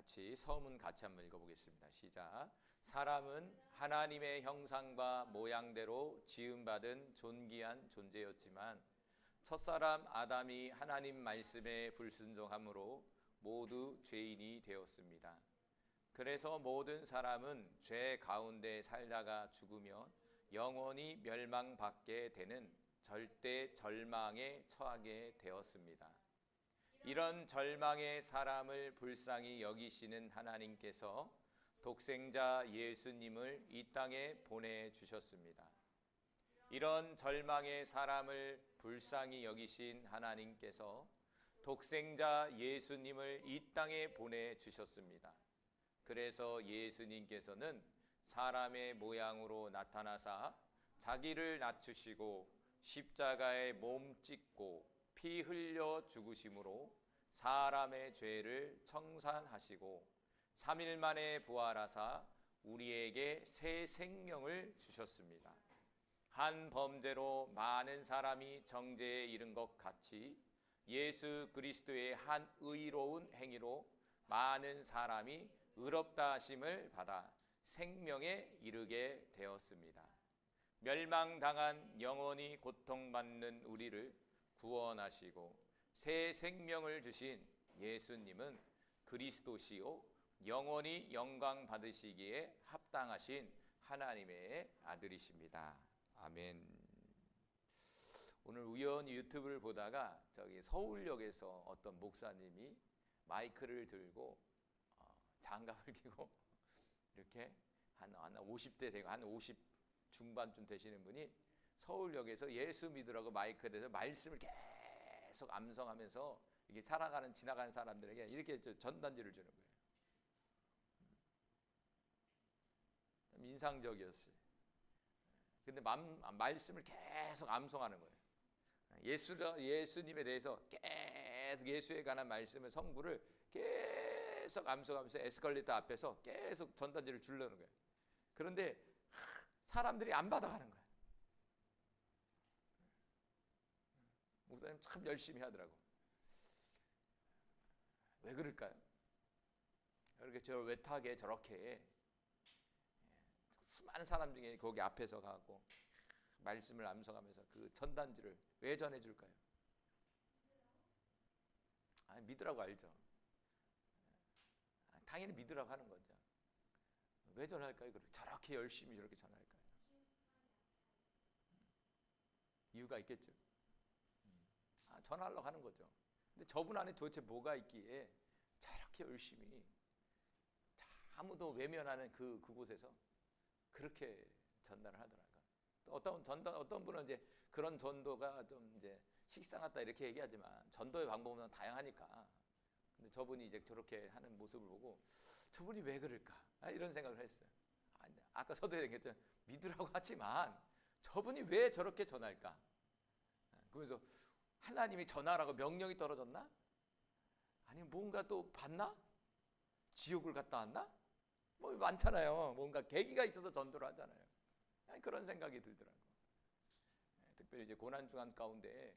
같이 서문 같이 한번 읽어보겠습니다. 시작. 사람은 하나님의 형상과 모양대로 지음받은 존귀한 존재였지만 첫사람 아담이 하나님 말씀에 불순종함으로 모두 죄인이 되었습니다. 그래서 모든 사람은 죄 가운데 살다가 죽으면 영원히 멸망받게 되는 절대 절망에 처하게 되었습니다. 이런 절망의 사람을 불쌍히 여기시는 하나님께서 독생자 예수님을 이 땅에 보내주셨습니다. 이런 절망의 사람을 불쌍히 여기신 하나님께서 독생자 예수님을 이 땅에 보내주셨습니다. 그래서 예수님께서는 사람의 모양으로 나타나사 자기를 낮추시고 십자가에 몸 찢고 피 흘려 죽으심으로 사람의 죄를 청산하시고 3일 만에 부활하사 우리에게 새 생명을 주셨습니다. 한 범죄로 많은 사람이 정죄에 이른 것 같이 예수 그리스도의 한 의로운 행위로 많은 사람이 의롭다 하심을 받아 생명에 이르게 되었습니다. 멸망당한 영원히 고통받는 우리를 구원하시고 새 생명을 주신 예수님은 그리스도시요 영원히 영광 받으시기에 합당하신 하나님의 아들이십니다. 아멘. 오늘 우연히 유튜브를 보다가 저기 서울역에서 어떤 목사님이 마이크를 들고 장갑을 끼고 이렇게 한 50대 되고 한 50 중반쯤 되시는 분이 서울역에서 예수 믿으라고 마이크에 대해서 말씀을 계속 암송하면서 이게 지나가는 사람들에게 이렇게 전단지를 주는 거예요. 좀 인상적이었어요. 근데 말씀을 계속 암송하는 거예요. 예수님에 대해서 계속 예수에 관한 말씀을 성구를 계속 암송하면서 에스컬레이터 앞에서 계속 전단지를 주려는 거예요. 그런데 사람들이 안 받아가는 거예요. 목사님 참 열심히 하더라고. 왜 그럴까요? 이렇게 저 외타게 저렇게 수많은 사람 중에 거기 앞에서 가고 말씀을 암송하면서 그 전단지를 왜 전해줄까요? 믿으라고 알죠. 당연히 믿으라고 하는 거죠. 왜 전할까요? 저렇게 열심히 저렇게 전할까요? 이유가 있겠죠. 전하려고 하는 거죠. 근데 저분 안에 도대체 뭐가 있기에 저렇게 열심히 아무도 외면하는 그곳에서 그렇게 전달을 하더라고요. 또 어떤 분은 이제 그런 전도가 좀 이제 식상하다 이렇게 얘기하지만 전도의 방법은 다양하니까. 근데 저분이 이제 저렇게 하는 모습을 보고 저분이 왜 그럴까? 이런 생각을 했어요. 아까 서두에 얘기했잖아요. 믿으라고 하지만 저분이 왜 저렇게 전할까? 그러면서 하나님이 전하라고 명령이 떨어졌나? 아니면 뭔가 또 봤나? 지옥을 갔다 왔나? 뭐 많잖아요. 뭔가 계기가 있어서 전도를 하잖아요. 그런 생각이 들더라고. 특별히 이제 고난 중한 가운데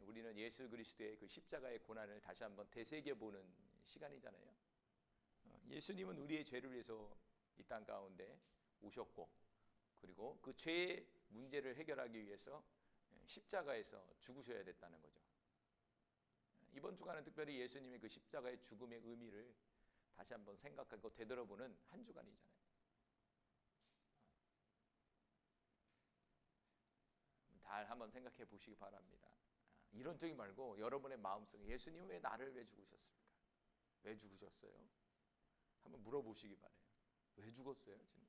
우리는 예수 그리스도의 그 십자가의 고난을 다시 한번 되새겨 보는 시간이잖아요. 예수님은 우리의 죄를 위해서 이 땅 가운데 오셨고, 그리고 그 죄의 문제를 해결하기 위해서 십자가에서 죽으셔야 됐다는 거죠. 이번 주간은 특별히 예수님의 그 십자가의 죽음의 의미를 다시 한번 생각하고 되돌아보는 한 주간이잖아요. 잘 한번 생각해 보시기 바랍니다. 이론적이 말고 여러분의 마음속에 예수님 왜 나를 왜 죽으셨습니까? 왜 죽으셨어요? 한번 물어보시기 바래요. 왜 죽었어요? 지금?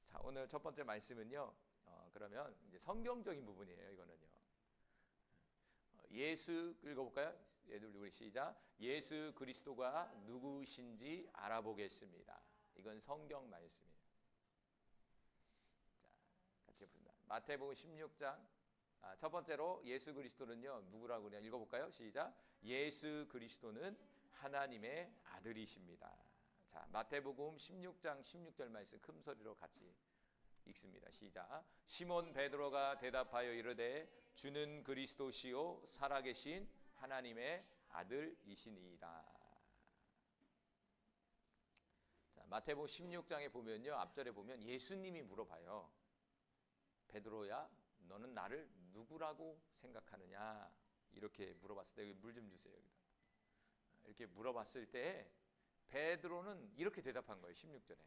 자, 오늘 첫 번째 말씀은요. 그러면 이제 성경적인 부분이에요. 이거는요. 예수 읽어볼까요? 우리 시작. 예수 그리스도가 누구신지 알아보겠습니다. 이건 성경 말씀이에요. 자, 같이 봅니다. 마태복음 16장. 첫 번째로 예수 그리스도는요 누구라고 그냥 읽어볼까요? 시작. 예수 그리스도는 하나님의 아들이십니다. 자, 마태복음 16장 16절 말씀 큰 소리로 같이 읽습니다. 시작. 시몬 베드로가 대답하여 이르되 주는 그리스도시요 살아계신 하나님의 아들이시니이다. 자, 마태복음 16장에 보면요, 앞절에 보면 예수님이 물어봐요. 베드로야, 너는 나를 누구라고 생각하느냐? 이렇게 물어봤을 때, 물 좀 주세요. 이렇게 물어봤을 때 베드로는 이렇게 대답한 거예요. 16절에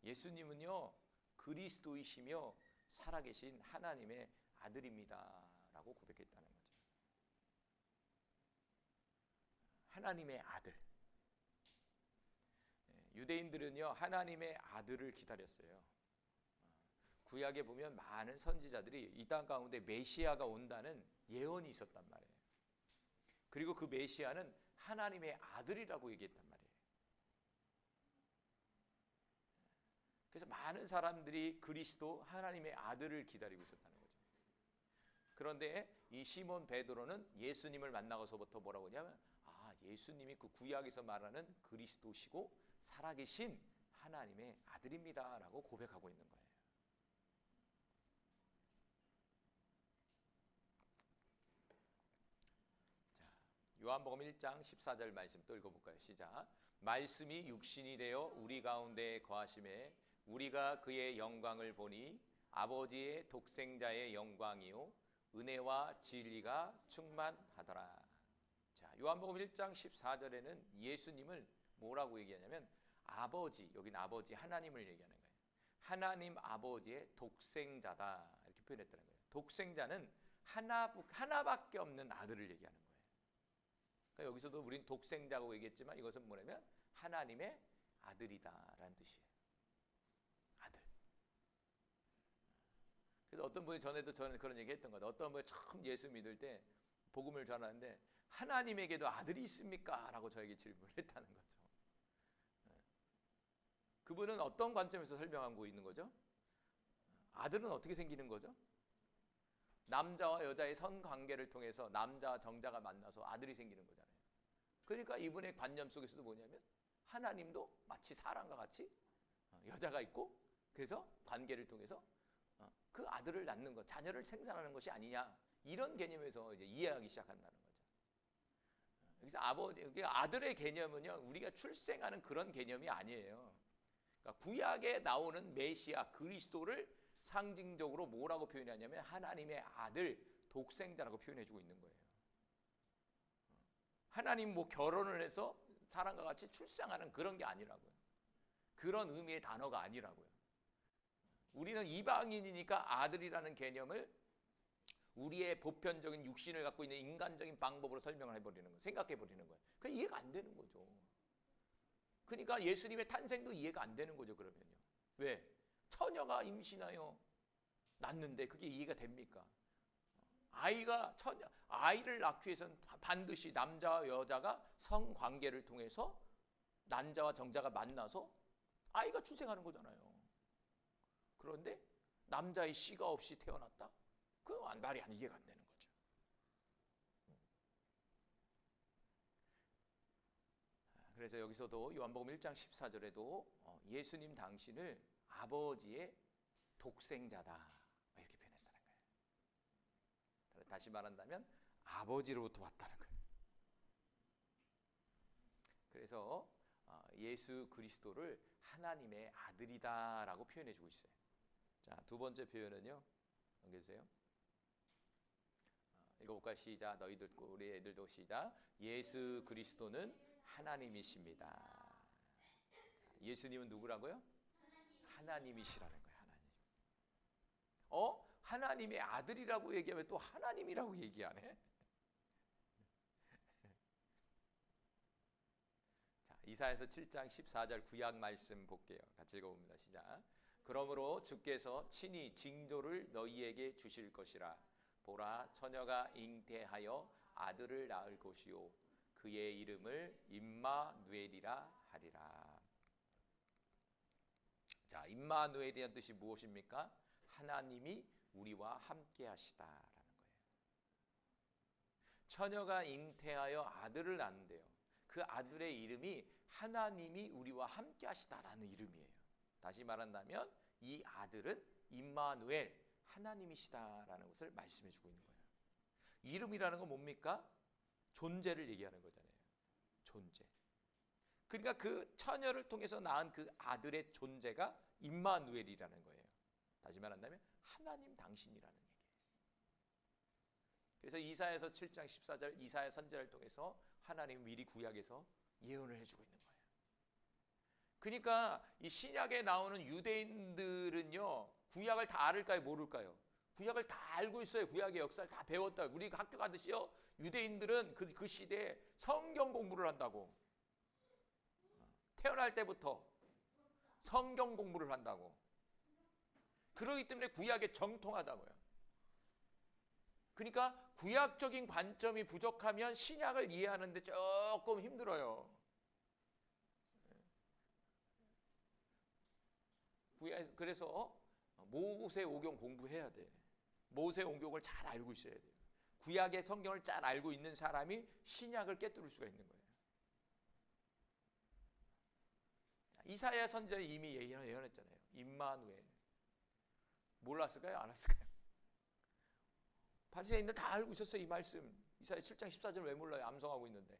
예수님은요 그리스도이시며 살아계신 하나님의 아들입니다 라고 고백했다는 거죠. 하나님의 아들. 유대인들은요 하나님의 아들을 기다렸어요. 구약에 보면 많은 선지자들이 이 땅 가운데 메시아가 온다는 예언이 있었단 말이에요. 그리고 그 메시아는 하나님의 아들이라고 얘기했단 말이에요. 그래서 많은 사람들이 그리스도 하나님의 아들을 기다리고 있었다는 거죠. 그런데 이 시몬 베드로는 예수님을 만나고서부터 뭐라고 하냐면 예수님이 그 구약에서 말하는 그리스도시고 살아계신 하나님의 아들입니다 라고 고백하고 있는 거예요. 요한복음 1장 14절 말씀 또 읽어볼까요? 시작. 말씀이 육신이 되어 우리 가운데 거하심에 우리가 그의 영광을 보니 아버지의 독생자의 영광이요 은혜와 진리가 충만하더라. 자, 요한복음 1장 14절에는 예수님을 뭐라고 얘기하냐면 아버지, 여기는 아버지 하나님을 얘기하는 거예요. 하나님 아버지의 독생자다 이렇게 표현했다는 거예요. 독생자는 하나밖에 없는 아들을 얘기하는 거예요. 그러니까 여기서도 우린 독생자고 얘기했지만 이것은 뭐냐면 하나님의 아들이다라는 뜻이에요. 아들. 그래서 어떤 분이 전에도 저는 그런 얘기 했던 것 같아요. 어떤 분이 처음 예수 믿을 때 복음을 전하는데 하나님에게도 아들이 있습니까? 라고 저에게 질문을 했다는 거죠. 그분은 어떤 관점에서 설명하고 있는 거죠? 아들은 어떻게 생기는 거죠? 남자와 여자의 선관계를 통해서 남자와 정자가 만나서 아들이 생기는 거잖아요. 그러니까 이분의 관념 속에서도 뭐냐면 하나님도 마치 사람과 같이 여자가 있고 그래서 관계를 통해서 그 아들을 낳는 것, 자녀를 생산하는 것이 아니냐 이런 개념에서 이제 이해하기 시작한다는 거죠. 그래서 아들의 개념은요 우리가 출생하는 그런 개념이 아니에요. 그러니까 구약에 나오는 메시아 그리스도를 상징적으로 뭐라고 표현하냐면 하나님의 아들 독생자라고 표현해주고 있는 거예요. 하나님 뭐 결혼을 해서 사람과 같이 출생하는 그런 게 아니라고요. 그런 의미의 단어가 아니라고요. 우리는 이방인이니까 아들이라는 개념을 우리의 보편적인 육신을 갖고 있는 인간적인 방법으로 설명을 해버리는 거예요. 생각해버리는 거예요. 그게 이해가 안 되는 거죠. 그러니까 예수님의 탄생도 이해가 안 되는 거죠. 그러면요. 왜? 처녀가 임신하여 낳는데 그게 이해가 됩니까? 아이를 낳기 위해서는 반드시 남자와 여자가 성관계를 통해서 남자와 정자가 만나서 아이가 출생하는 거잖아요. 그런데 남자의 씨가 없이 태어났다? 그건 말이 안 이해가 안 되는 거죠. 그래서 여기서도 요한복음 1장 14절에도 예수님 당신을 아버지의 독생자다 이렇게 표현했다는 거예요. 다시 말한다면 아버지로부터 왔다는 거예요. 그래서 예수 그리스도를 하나님의 아들이다라고 표현해주고 있어요. 자, 두 번째 표현은요. 넘겨주세요. 읽어볼까요? 시작. 너희들 우리 애들도 시작. 예수 그리스도는 하나님이십니다. 예수님은 누구라고요? 하나님이시라는 거예요. 하나님. 하나님의 아들이라고 얘기하면 또 하나님이라고 얘기하네. 자, 이사야서 7장 14절 구약 말씀 볼게요. 같이 읽어봅니다. 시작. 그러므로 주께서 친히 징조를 너희에게 주실 것이라. 보라, 처녀가 잉태하여 아들을 낳을 것이요 그의 이름을 임마누엘이라 하리라. 자, 임마누엘이라는 뜻이 무엇입니까? 하나님이 우리와 함께 하시다라는 거예요. 처녀가 잉태하여 아들을 낳는데요. 그 아들의 이름이 하나님이 우리와 함께 하시다라는 이름이에요. 다시 말한다면 이 아들은 임마누엘, 하나님이시다라는 것을 말씀해 주고 있는 거예요. 이름이라는 건 뭡니까? 존재를 얘기하는 거잖아요. 존재. 그러니까 그 처녀를 통해서 낳은 그 아들의 존재가 임마누엘이라는 거예요. 다시 말한다면 하나님 당신이라는 얘기예요. 그래서 이사야서 7장 14절 이사야 선지자를 통해서 하나님 미리 구약에서 예언을 해주고 있는 거예요. 그러니까 이 신약에 나오는 유대인들은요, 구약을 다 알을까요, 모를까요? 구약을 다 알고 있어요. 구약의 역사를 다 배웠다. 우리 학교 가듯이요, 유대인들은 그 시대에 성경 공부를 한다고. 태어날 때부터 성경 공부를 한다고. 그러기 때문에 구약에 정통하다고요. 그러니까 구약적인 관점이 부족하면 신약을 이해하는데 조금 힘들어요. 그래서 모세오경 공부해야 돼. 모세오경을 잘 알고 있어야 돼요. 구약의 성경을 잘 알고 있는 사람이 신약을 깨뜨릴 수가 있는 거예요. 이사야 선지자는 이미 예언했잖아요. 임마누엘. 몰랐을까요? 알았을까요? 바리새인들 다 알고 있었어요. 이 말씀. 이사야 7장 14절 왜 몰라요? 암송하고 있는데.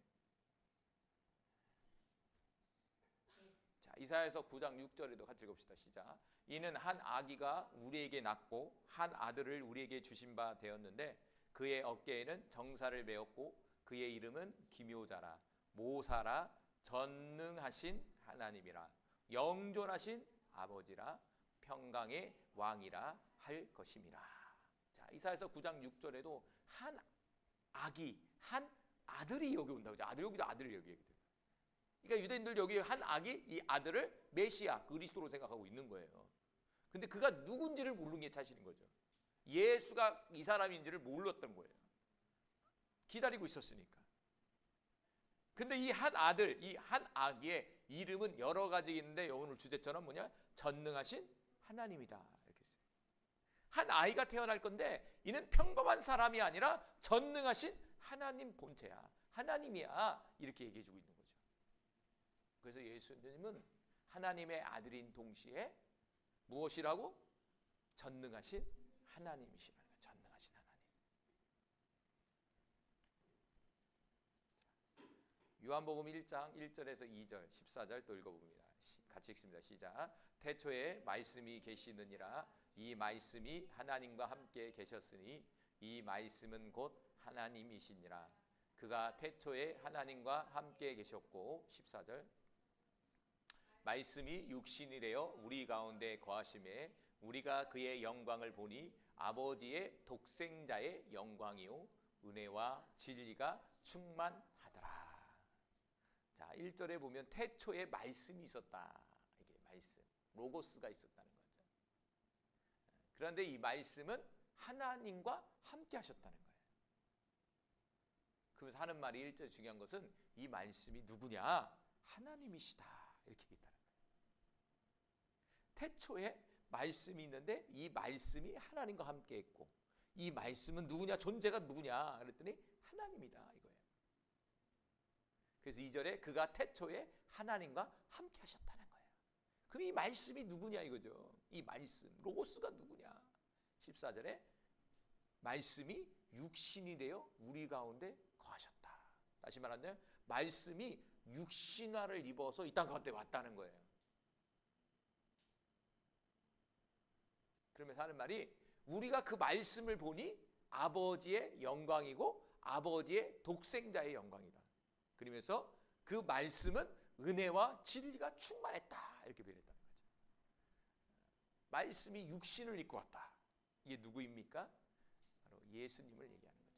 자, 이사야서 9장 6절에도 같이 읽읍시다. 시작. 이는 한 아기가 우리에게 낳고 한 아들을 우리에게 주신 바 되었는데 그의 어깨에는 정사를 메었고 그의 이름은 기묘자라 모사라 전능하신 하나님이라 영존하신 아버지라 평강의 왕이라 할 것임이라. 자, 이사야서 9장 6절에도 한 아기, 한 아들이 여기 온다고. 여기도 아들을 얘기해요. 그러니까 유대인들 여기 한 아기, 이 아들을 메시아, 그리스도로 생각하고 있는 거예요. 근데 그가 누군지를 모르는 게 사실인 거죠. 예수가 이 사람인지를 몰랐던 거예요. 기다리고 있었으니까. 근데 이 한 아들, 이 한 아기의 이름은 여러 가지 있는데 오늘 주제처럼 뭐냐? 전능하신 하나님이다. 이렇게 했어요. 한 아이가 태어날 건데 이는 평범한 사람이 아니라 전능하신 하나님 본체야. 하나님이야. 이렇게 얘기해 주고 있는 거죠. 그래서 예수님은 하나님의 아들인 동시에 무엇이라고? 전능하신 하나님이시라는 거예요. 전능하신 하나님. 요한복음 1장 1절에서 2절 14절 또 읽어봅니다. 같이 읽습니다. 시작. 태초에 말씀이 계시느니라. 이 말씀이 하나님과 함께 계셨으니 이 말씀은 곧 하나님이시니라. 그가 태초에 하나님과 함께 계셨고 14절 말씀이 육신이 되어 우리 가운데 거하심에 우리가 그의 영광을 보니 아버지의 독생자의 영광이요 은혜와 진리가 충만하더라. 자, 1절에 보면 태초에 말씀이 있었다. 이게 말씀, 로고스가 있었다는 거죠. 그런데 이 말씀은 하나님과 함께 하셨다는 거예요. 그러면서 하는 말이 1절 중요한 것은 이 말씀이 누구냐? 하나님이시다. 이렇게 얘기했다는 거예요. 태초에 말씀이 있는데 이 말씀이 하나님과 함께 했고 이 말씀은 누구냐? 존재가 누구냐? 그랬더니 하나님이다 이거예요. 그래서 2절에 그가 태초에 하나님과 함께 하셨다는 거예요. 그럼 이 말씀이 누구냐 이거죠. 이 말씀, 로고스가 누구냐? 14절에 말씀이 육신이 되어 우리 가운데 거하셨다. 다시 말하면 말씀이 육신화를 입어서 이 땅 가운데 왔다는 거예요. 그러면서 하는 말이 우리가 그 말씀을 보니 아버지의 영광이고 아버지의 독생자의 영광이다. 그러면서 그 말씀은 은혜와 진리가 충만했다. 이렇게 표현했다는 거죠. 말씀이 육신을 입고 왔다. 이게 누구입니까? 바로 예수님을 얘기하는 거죠.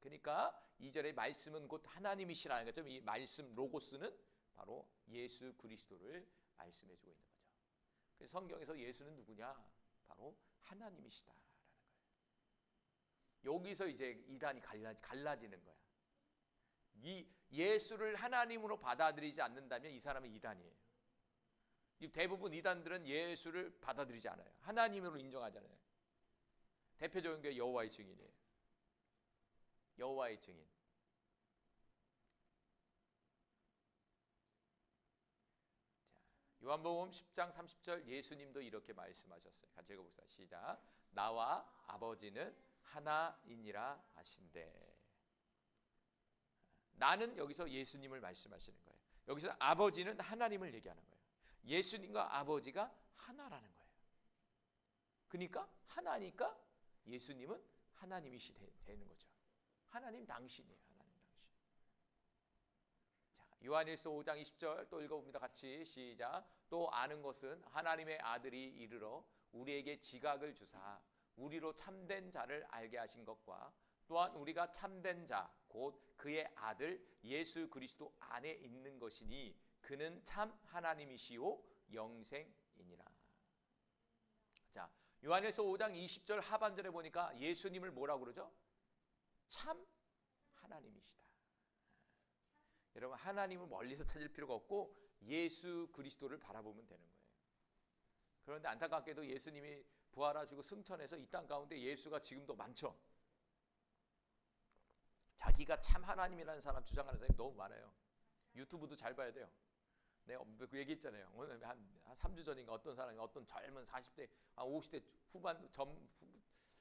그러니까 2절의 말씀은 곧 하나님이시라는 거죠. 이 말씀 로고스는 바로 예수 그리스도를 말씀해주고 있는 거죠. 그래서 성경에서 예수는 누구냐? 바로 하나님이시다라는 거예요. 여기서 이제 이단이 갈라지는 거야. 이 예수를 하나님으로 받아들이지 않는다면 이 사람은 이단이에요. 대부분 이단들은 예수를 받아들이지 않아요. 하나님으로 인정하잖아요. 대표적인 게 여호와의 증인이에요. 여호와의 증인. 요한복음 10장 30절 예수님도 이렇게 말씀하셨어요. 같이 읽어봅시다. 시작. 나와 아버지는 하나이니라 하신대. 나는 여기서 예수님을 말씀하시는 거예요. 여기서 아버지는 하나님을 얘기하는 거예요. 예수님과 아버지가 하나라는 거예요. 그러니까 하나니까 예수님은 하나님이시 되는 거죠. 하나님 당신이에요. 하나님 당신. 자, 요한일서 5장 20절 또 읽어봅니다. 같이 시작. 또 아는 것은 하나님의 아들이 이르러 우리에게 지각을 주사 우리로 참된 자를 알게 하신 것과 또한 우리가 참된 자 곧 그의 아들 예수 그리스도 안에 있는 것이니 그는 참 하나님이시요 영생이니라. 자, 요한일서 5장 20절 하반절에 보니까 예수님을 뭐라고 그러죠? 참 하나님이시다. 여러분, 하나님을 멀리서 찾을 필요가 없고 예수 그리스도를 바라보면 되는 거예요. 그런데 안타깝게도 예수님이 부활하시고 승천해서 이 땅 가운데 예수가 지금도 많죠. 자기가 참 하나님이라는 사람 주장하는 사람이 너무 많아요. 유튜브도 잘 봐야 돼요. 내가 그 얘기했잖아요. 오늘 한 3주 전인가 어떤 사람이 어떤 젊은 40대, 50대 후반,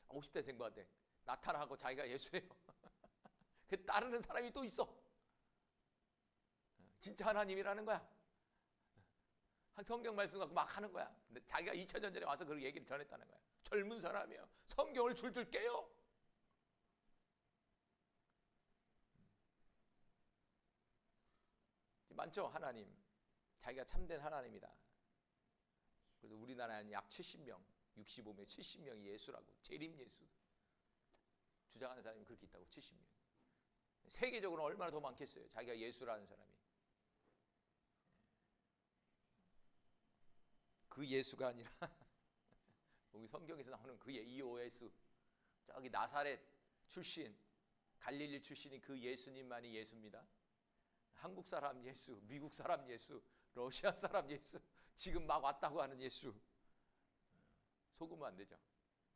50대 된 것 같아. 나타나고 자기가 예수래요. 그 따르는 사람이 또 있어. 진짜 하나님이라는 거야. 성경 말씀 갖고 막 하는 거야. 근데 자기가 2000년 전에 와서 그 얘기를 전했다는 거야. 젊은 사람이야. 성경을 줄줄 깨요. 많죠, 하나님. 자기가 참된 하나님이다. 그래서 우리나라에는 약 70명, 65명, 70명이 예수라고, 재림 예수 주장하는 사람이 그렇게 있다고. 70명. 세계적으로 얼마나 더 많겠어요, 자기가 예수라는 사람이. 그 예수가 아니라 여기 성경에서 나오는 그 EOS, 저기 나사렛 출신, 갈릴리 출신이 그 예수님만이 예수입니다. 한국 사람 예수, 미국 사람 예수, 러시아 사람 예수, 지금 막 왔다고 하는 예수. 속으면 안 되죠.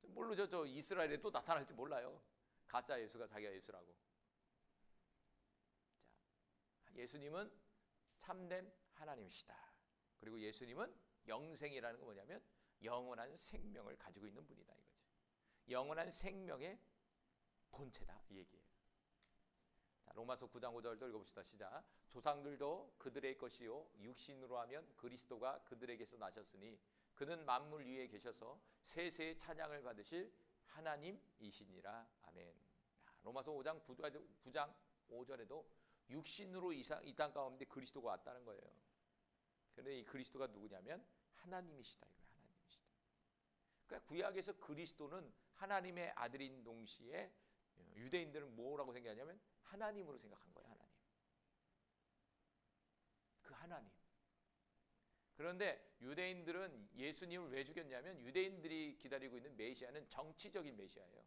모르죠. 저 이스라엘에 또 나타날지 몰라요. 가짜 예수가 자기가 예수라고. 자, 예수님은 참된 하나님이시다. 그리고 예수님은 영생이라는 건 뭐냐면 영원한 생명을 가지고 있는 분이다 이거지. 영원한 생명의 본체다 이 얘기예요. 자, 로마서 9장 5절도 읽어봅시다. 시작. 조상들도 그들의 것이요 육신으로 하면 그리스도가 그들에게서 나셨으니 그는 만물 위에 계셔서 세세의 찬양을 받으실 하나님이시니라. 아멘. 로마서 5장 9장 5절에도 육신으로 이 땅 가운데 그리스도가 왔다는 거예요. 그런데 이 그리스도가 누구냐면 하나님이시다 이거예요. 하나님이시다. 그러니까 구약에서 그리스도는 하나님의 아들인 동시에 유대인들은 뭐라고 생각하냐면 하나님으로 생각한 거예요. 하나님. 그 하나님. 그런데 유대인들은 예수님을 왜 죽였냐면 유대인들이 기다리고 있는 메시아는 정치적인 메시아예요.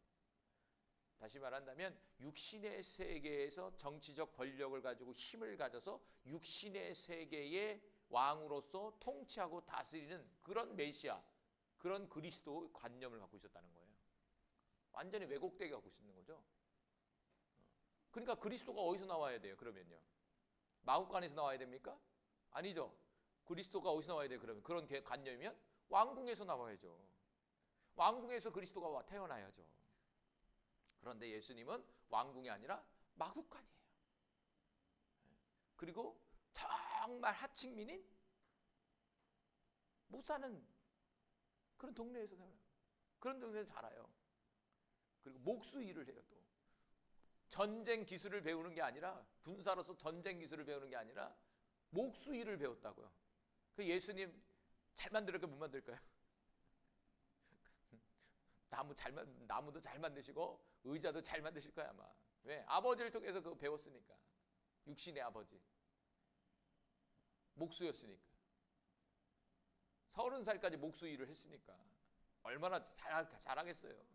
다시 말한다면 육신의 세계에서 정치적 권력을 가지고 힘을 가져서 육신의 세계의 왕으로서 통치하고 다스리는 그런 메시아, 그런 그리스도 관념을 갖고 있었다는 거예요. 완전히 왜곡되게 갖고 있는 거죠. 그러니까 그리스도가 어디서 나와야 돼요? 그러면요. 마국간에서 나와야 됩니까? 아니죠. 그리스도가 어디서 나와야 돼요? 그러면 그런 관념이면 왕궁에서 나와야죠. 왕궁에서 그리스도가 태어나야죠. 그런데 예수님은 왕궁이 아니라 마국간이에요. 그리고 정말 하층민인 못 사는 그런 동네에서 태어나요. 그런 동네에서 자라요. 그리고 목수 일을 해요. 또 전쟁 기술을 배우는 게 아니라 군사로서 전쟁 기술을 배우는 게 아니라 목수 일을 배웠다고요. 그 예수님 잘 만들까요? 못 만들까요? 나무도 잘 만드시고 의자도 잘 만드실 거야 아마. 왜? 아버지를 통해서 그거 배웠으니까. 육신의 아버지. 목수였으니까. 30살까지 목수 일을 했으니까 얼마나 잘하겠어요.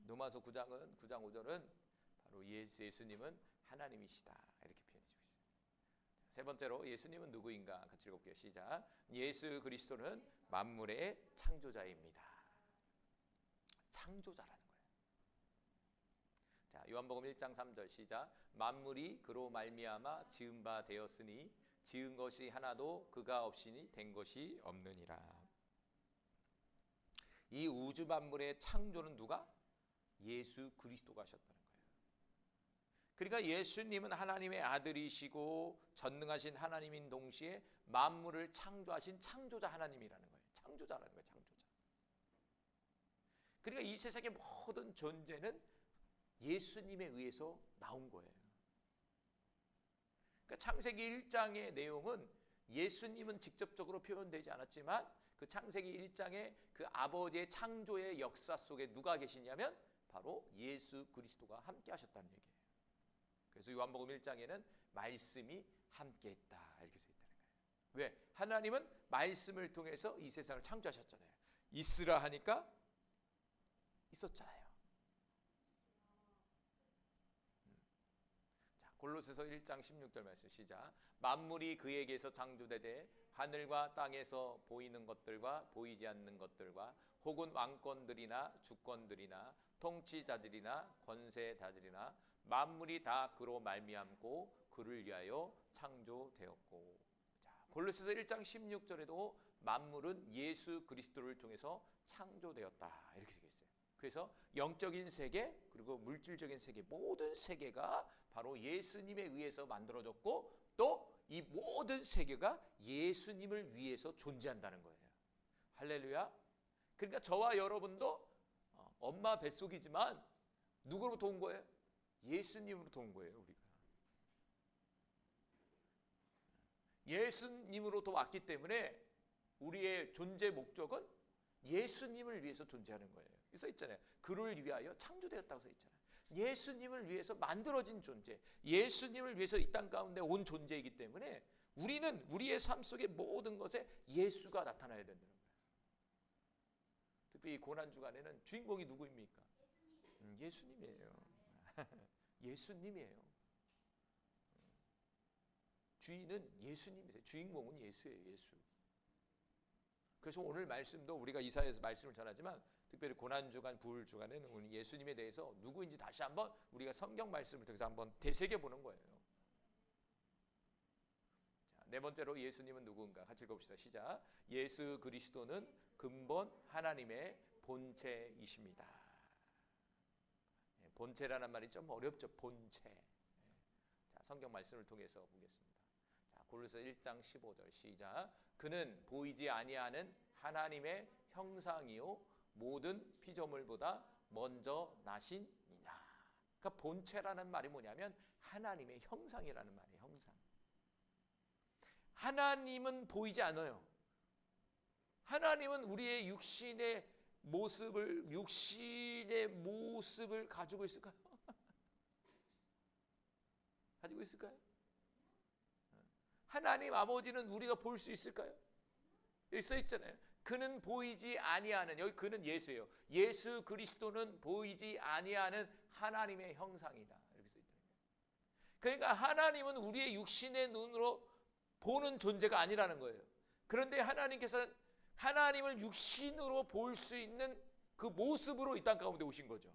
로마서 9장 5절은 바로 예수님은 하나님이시다 이렇게 표현해주고 있어요. 세 번째로 예수님은 누구인가 같이 읽어볼게요. 시작. 예수 그리스도는 만물의 창조자입니다. 창조자라는 거예요. 자, 요한복음 1장 3절 시작. 만물이 그로 말미암아 지은 바 되었으니 지은 것이 하나도 그가 없이니 된 것이 없느니라. 이 우주 만물의 창조는 누가? 예수 그리스도가 하셨다는 거예요. 그러니까 예수님은 하나님의 아들이시고 전능하신 하나님인 동시에 만물을 창조하신 창조자 하나님이라는 거예요. 창조자라는 거예요. 창조자. 그러니까 이 세상의 모든 존재는 예수님에 의해서 나온 거예요. 그러니까 창세기 1장의 내용은 예수님은 직접적으로 표현되지 않았지만 그 창세기 1장의 그 아버지의 창조의 역사 속에 누가 계시냐면 바로 예수 그리스도가 함께 하셨다는 얘기예요. 그래서 요한복음 1장에는 말씀이 함께 했다 이렇게 써 있다는 거예요. 왜? 하나님은 말씀을 통해서 이 세상을 창조하셨잖아요. 있으라 하니까 있었잖아요. 자, 골로새서 1장 16절 말씀 시작. 만물이 그에게서 창조되되 하늘과 땅에서 보이는 것들과 보이지 않는 것들과 혹은 왕권들이나 주권들이나 통치자들이나 권세자들이나 만물이 다 그로 말미암고 그를 위하여 창조되었고. 자, 골로새서 1장 16절에도 만물은 예수 그리스도를 통해서 창조되었다 이렇게 되어 있어요. 그래서 영적인 세계 그리고 물질적인 세계 모든 세계가 바로 예수님에 의해서 만들어졌고 또 이 모든 세계가 예수님을 위해서 존재한다는 거예요. 할렐루야. 그러니까 저와 여러분도 엄마 뱃속이지만 누구로부터 온 거예요? 예수님으로부터 온 거예요. 우리가 예수님으로부터 왔기 때문에 우리의 존재 목적은 예수님을 위해서 존재하는 거예요. 써 있잖아요. 그를 위하여 창조되었다고 써 있잖아요. 예수님을 위해서 만들어진 존재, 예수님을 위해서 이 땅 가운데 온 존재이기 때문에 우리는 우리의 삶 속의 모든 것에 예수가 나타나야 된다는 거예요. 특히 이 고난주간에는 주인공이 누구입니까? 예수님이에요. 예수님이에요. 주인은 예수님이세요. 주인공은 예수예요. 예수. 그래서 오늘 말씀도 우리가 이사야에서 말씀을 전하지만 특별히 고난주간, 부울주간에는 우리 예수님에 대해서 누구인지 다시 한번 우리가 성경 말씀을 통해서 한번 되새겨보는 거예요. 자, 네 번째로 예수님은 누구인가 같이 읽어봅시다. 시작. 예수 그리스도는 근본 하나님의 본체이십니다. 본체라는 말이 좀 어렵죠. 본체. 자, 성경 말씀을 통해서 보겠습니다. 자, 골로새 1장 15절 시작. 그는 보이지 아니하는 하나님의 형상이요 모든 피조물보다 먼저 나신이라. 그러니까 본체라는 말이 뭐냐면 하나님의 형상이라는 말이에요. 형상. 하나님은 보이지 않아요. 하나님은 우리의 육신의 모습을 가지고 있을까요? 가지고 있을까요? 하나님 아버지는 우리가 볼 수 있을까요? 여기 써 있잖아요. 그는 보이지 아니하는, 여기 그는 예수예요. 예수 그리스도는 보이지 아니하는 하나님의 형상이다. 이렇게 써 있잖아요. 그러니까 하나님은 우리의 육신의 눈으로 보는 존재가 아니라는 거예요. 그런데 하나님께서 하나님을 육신으로 볼 수 있는 그 모습으로 이 땅 가운데 오신 거죠.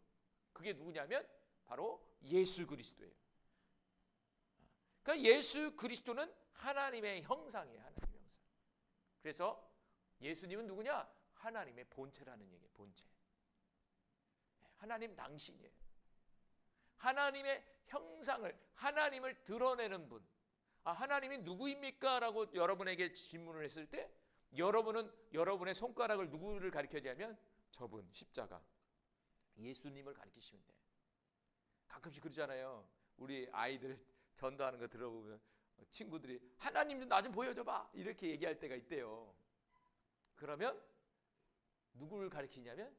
그게 누구냐면 바로 예수 그리스도예요. 그러니까 예수 그리스도는 하나님의 형상이에요. 하나님의 형상. 그래서 예수님은 누구냐? 하나님의 본체라는 얘기예요. 본체. 하나님 당신이에요. 하나님의 형상을, 하나님을 드러내는 분. 아, 하나님이 누구입니까? 라고 여러분에게 질문을 했을 때 여러분은 여러분의 손가락을 누구를 가리켜야냐면 저분, 십자가. 예수님을 가리키시면 돼. 가끔씩 그러잖아요. 우리 아이들 전도하는 거 들어보면 친구들이 하나님 좀 나 좀 보여줘봐 이렇게 얘기할 때가 있대요. 그러면 누구를 가리키냐면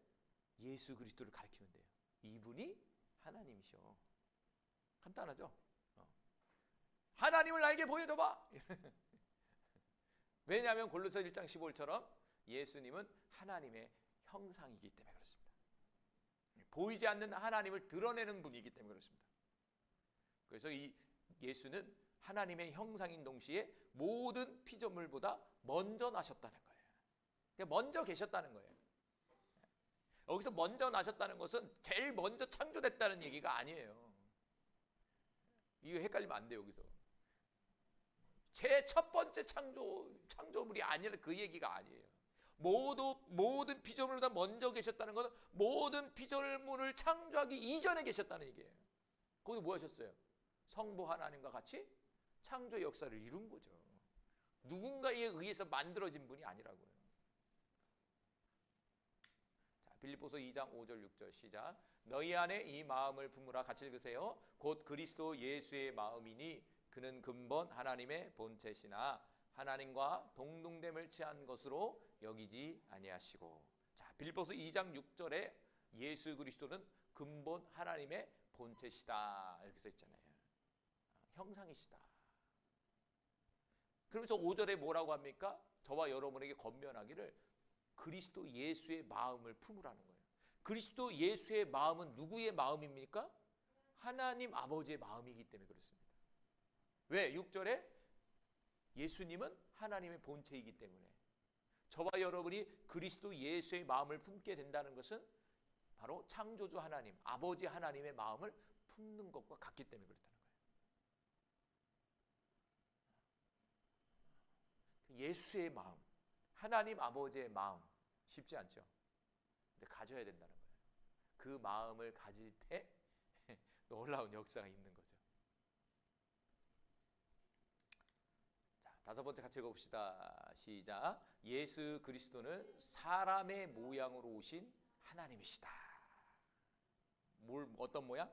예수 그리스도를 가리키면 돼요. 이분이 하나님이셔. 간단하죠? 하나님을 나에게 보여줘봐. 왜냐하면 골로새 1장 15절처럼 예수님은 하나님의 형상이기 때문에 그렇습니다. 보이지 않는 하나님을 드러내는 분이기 때문에 그렇습니다. 그래서 이 예수는 하나님의 형상인 동시에 모든 피조물보다 먼저 나셨다는 거예요. 먼저 계셨다는 거예요. 여기서 먼저 나셨다는 것은 제일 먼저 창조됐다는 얘기가 아니에요. 이거 헷갈리면 안 돼요. 여기서 제 첫 번째 창조물이 아니라 그 얘기가 아니에요. 모든 피조물보다 먼저 계셨다는 것은 모든 피조물을 창조하기 이전에 계셨다는 얘기예요. 거기서 뭐 하셨어요? 성부 하나님과 같이 창조 역사를 이룬 거죠. 누군가에 의해서 만들어진 분이 아니라고요. 자, 빌립보서 2장 5절 6절 시작. 너희 안에 이 마음을 품으라. 같이 읽으세요. 곧 그리스도 예수의 마음이니 그는 근본 하나님의 본체시나 하나님과 동등됨을 취한 것으로 여기지 아니하시고. 자, 빌립보서 2장 6절에 예수 그리스도는 근본 하나님의 본체시다 이렇게 써 있잖아요. 형상이시다. 그러면서 5절에 뭐라고 합니까? 저와 여러분에게 권면하기를 그리스도 예수의 마음을 품으라는 거예요. 그리스도 예수의 마음은 누구의 마음입니까? 하나님 아버지의 마음이기 때문에 그렇습니다. 왜? 6절에 예수님은 하나님의 본체이기 때문에 저와 여러분이 그리스도 예수의 마음을 품게 된다는 것은 바로 창조주 하나님, 아버지 하나님의 마음을 품는 것과 같기 때문에 그렇다는 거예요. 예수의 마음, 하나님 아버지의 마음 쉽지 않죠. 근데 가져야 된다는 거예요. 그 마음을 가질 때 놀라운 역사가 있는 거죠. 자, 다섯 번째 같이 읽어봅시다. 시작. 예수 그리스도는 사람의 모양으로 오신 하나님이시다. 어떤 모양?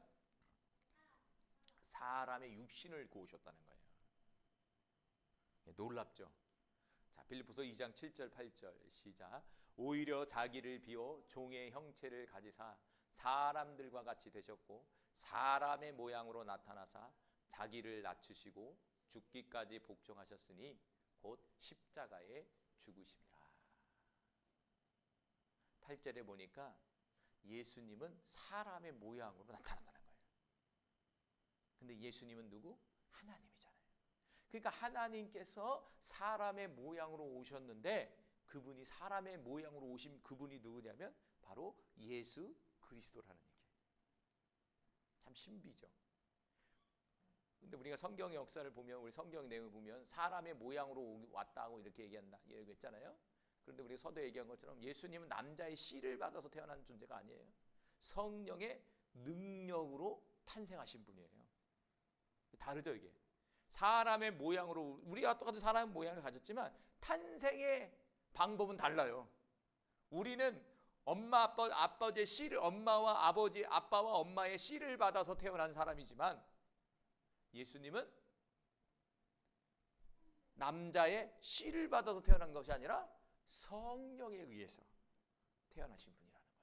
사람의 육신을 입고 오셨다는 거예요. 놀랍죠? 자, 빌립보서 2장 7절 8절 시작. 오히려 자기를 비워 종의 형체를 가지사 사람들과 같이 되셨고 사람의 모양으로 나타나사 자기를 낮추시고 죽기까지 복종하셨으니 곧 십자가에 죽으심이라. 8절에 보니까 예수님은 사람의 모양으로 나타났다는 거예요. 근데 예수님은 누구? 하나님이잖아요. 그러니까 하나님께서 사람의 모양으로 오셨는데 그분이 사람의 모양으로 오신 그분이 누구냐면 바로 예수 그리스도라는 얘기예요. 참 신비죠. 근데 우리가 성경의 역사를 보면 우리 성경 내용을 보면 사람의 모양으로 왔다고 이렇게 얘기했잖아요. 그런데 우리가 서두에 얘기한 것처럼 예수님은 남자의 씨를 받아서 태어난 존재가 아니에요. 성령의 능력으로 탄생하신 분이에요. 다르죠 이게. 사람의 모양으로 우리가 똑같은 사람의 모양을 가졌지만 탄생의 방법은 달라요. 우리는 엄마 아버지의 씨를 엄마와 아버지 아빠와 엄마의 씨를 받아서 태어난 사람이지만 예수님은 남자의 씨를 받아서 태어난 것이 아니라 성령에 의해서 태어나신 분이라는 거예요.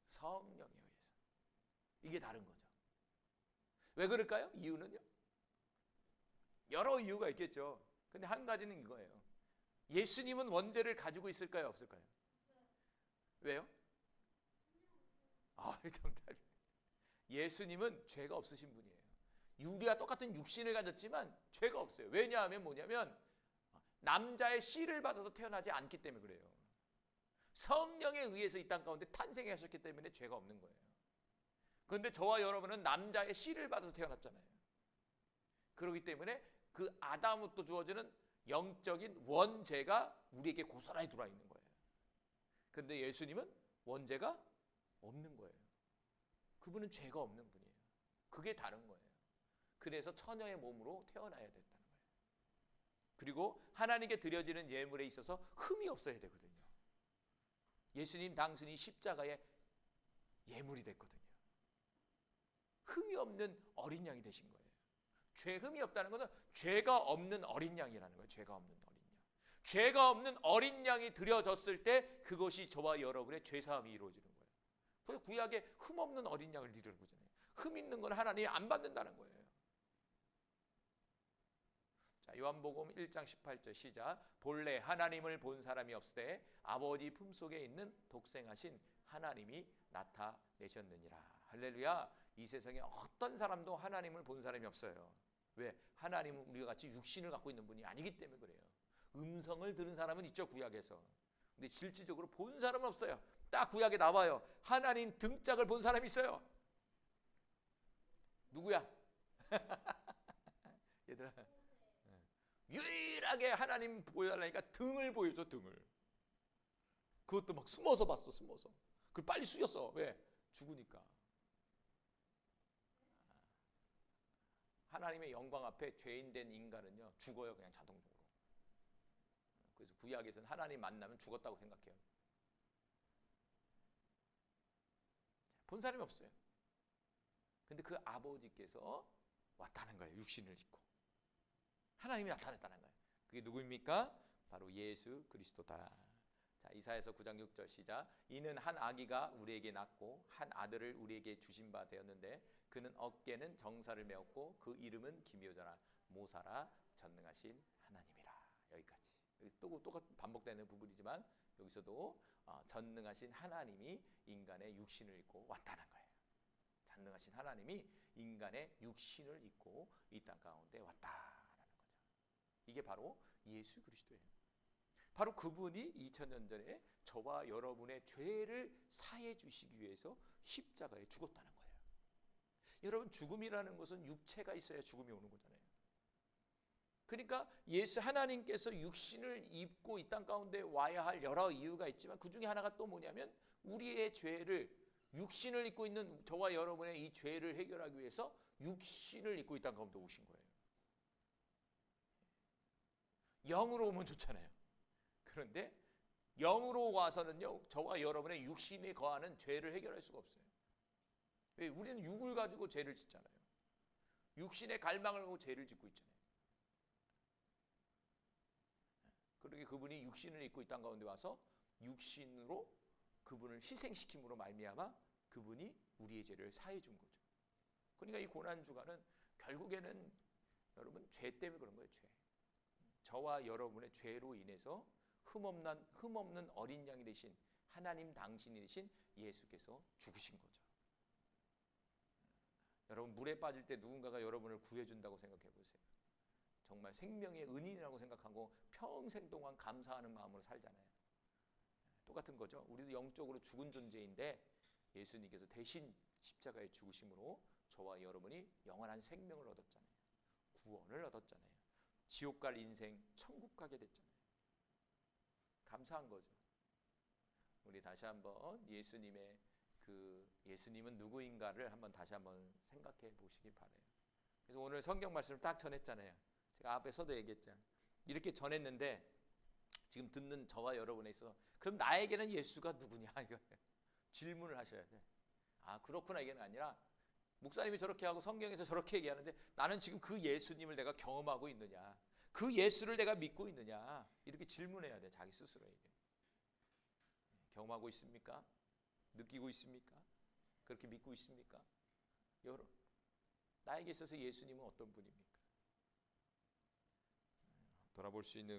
성령에 의해서. 이게 다른 거죠. 왜 그럴까요? 이유는요? 여러 이유가 있겠죠. 근데 한 가지는 이거예요. 예수님은 원죄를 가지고 있을까요? 없을까요? 왜요? 정답. 예수님은 죄가 없으신 분이에요. 우리와 똑같은 육신을 가졌지만 죄가 없어요. 왜냐하면 뭐냐면 남자의 씨를 받아서 태어나지 않기 때문에 그래요. 성령에 의해서 이 땅 가운데 탄생하셨기 때문에 죄가 없는 거예요. 그런데 저와 여러분은 남자의 씨를 받아서 태어났잖아요. 그렇기 때문에 그 아담으로부터 주어지는 영적인 원죄가 우리에게 고스란히 들어와 있는 거예요. 그런데 예수님은 원죄가 없는 거예요. 그분은 죄가 없는 분이에요. 그게 다른 거예요. 그래서 처녀의 몸으로 태어나야 됐다는 거예요. 그리고 하나님께 드려지는 예물에 있어서 흠이 없어야 되거든요. 예수님 당신이 십자가의 예물이 됐거든요. 흠이 없는 어린 양이 되신 거예요. 흠이 없다는 것은 죄가 없는 어린 양이라는 거예요. 죄가 없는 어린 양. 죄가 없는 어린 양이 드려졌을 때 그것이 저와 여러분의 죄사함이 이루어지는 거예요. 그래서 구약에 흠 없는 어린 양을 드리는 거잖아요. 흠 있는 건 하나님이 안 받는다는 거예요. 자, 요한복음 1장 18절 시작. 본래 하나님을 본 사람이 없으되 아버지 품속에 있는 독생하신 하나님이 나타내셨느니라. 할렐루야. 이 세상에 어떤 사람도 하나님을 본 사람이 없어요. 왜? 하나님은 우리가 같이 육신을 갖고 있는 분이 아니기 때문에 그래요. 음성을 들은 사람은 있죠, 구약에서. 근데 실질적으로 본 사람은 없어요. 딱 구약에 나와요. 하나님 등짝을 본 사람이 있어요. 누구야? 얘들아, 유일하게 하나님 보여달라니까 등을 보여줘, 등을. 그것도 막 숨어서 봤어, 숨어서. 그 빨리 숙였어. 왜? 죽으니까. 하나님의 영광 앞에 죄인 된 인간은요, 죽어요, 그냥 자동적으로. 그래서 구약에서는 하나님 만나면 죽었다고 생각해요. 본 사람이 없어요. 근데 그 아버지께서 왔다는 거예요. 육신을 입고. 하나님이 나타났다는 거예요. 그게 누구입니까? 바로 예수 그리스도다. 자, 이사야서 9장 6절 시작. 이는 한 아기가 우리에게 낳고 한 아들을 우리에게 주신 바 되었는데 그는 어깨는 정사를 메었고 그 이름은 기묘자라 모사라 전능하신 하나님이라. 여기까지. 여기서 또 반복되는 부분이지만 여기서도 전능하신 하나님이 인간의 육신을 입고 왔다는 거예요. 전능하신 하나님이 인간의 육신을 입고 이 땅 가운데 왔다라는 거죠. 이게 바로 예수 그리스도예요. 바로 그분이 2000년 전에 저와 여러분의 죄를 사해 주시기 위해서 십자가에 죽었다는 거예요. 여러분, 죽음이라는 것은 육체가 있어야 죽음이 오는 거잖아요. 그러니까 예수 하나님께서 육신을 입고 이 땅 가운데 와야 할 여러 이유가 있지만 그 중에 하나가 또 뭐냐면 우리의 죄를, 육신을 입고 있는 저와 여러분의 이 죄를 해결하기 위해서 육신을 입고 이 땅 가운데 오신 거예요. 영으로 오면 좋잖아요. 그런데 영으로 와서는요, 저와 여러분의 육신이 거하는 죄를 해결할 수가 없어요. 왜? 우리는 육을 가지고 죄를 짓잖아요. 육신의 갈망을 하고 죄를 짓고 있잖아요. 그러게 그분이 육신을 입고 이 땅 가운데 와서 육신으로 그분을 희생시킴으로 말미암아 그분이 우리의 죄를 사해 준 거죠. 그러니까 이 고난 주간은 결국에는 여러분 죄 때문에 그런 거예요. 죄. 저와 여러분의 죄로 인해서 흠없는 어린 양이 되신 하나님 당신이 되신 예수께서 죽으신 거죠. 여러분, 물에 빠질 때 누군가가 여러분을 구해준다고 생각해 보세요. 정말 생명의 은인이라고 생각하고 평생 동안 감사하는 마음으로 살잖아요. 똑같은 거죠. 우리도 영적으로 죽은 존재인데 예수님께서 대신 십자가에 죽으심으로 저와 여러분이 영원한 생명을 얻었잖아요. 구원을 얻었잖아요. 지옥 갈 인생 천국 가게 됐잖아요. 감사한 거죠. 우리 다시 한번 예수님의 예수님은 누구인가를 한번 다시 한번 생각해 보시기 바래요. 그래서 오늘 성경 말씀을 딱 전했잖아요. 제가 앞에서도 얘기했잖아요. 이렇게 전했는데 지금 듣는 저와 여러분에 있어 그럼 나에게는 예수가 누구냐 이거예요. 질문을 하셔야 돼. 아, 그렇구나 이게 아니라 목사님이 저렇게 하고 성경에서 저렇게 얘기하는데 나는 지금 그 예수님을 내가 경험하고 있느냐, 그 예수를 내가 믿고 있느냐, 이렇게 질문해야 돼. 자기 스스로에게. 경험하고 있습니까? 느끼고 있습니까? 그렇게 믿고 있습니까? 여러분, 나에게 있어서 예수님은 어떤 분입니까? 돌아볼 수 있는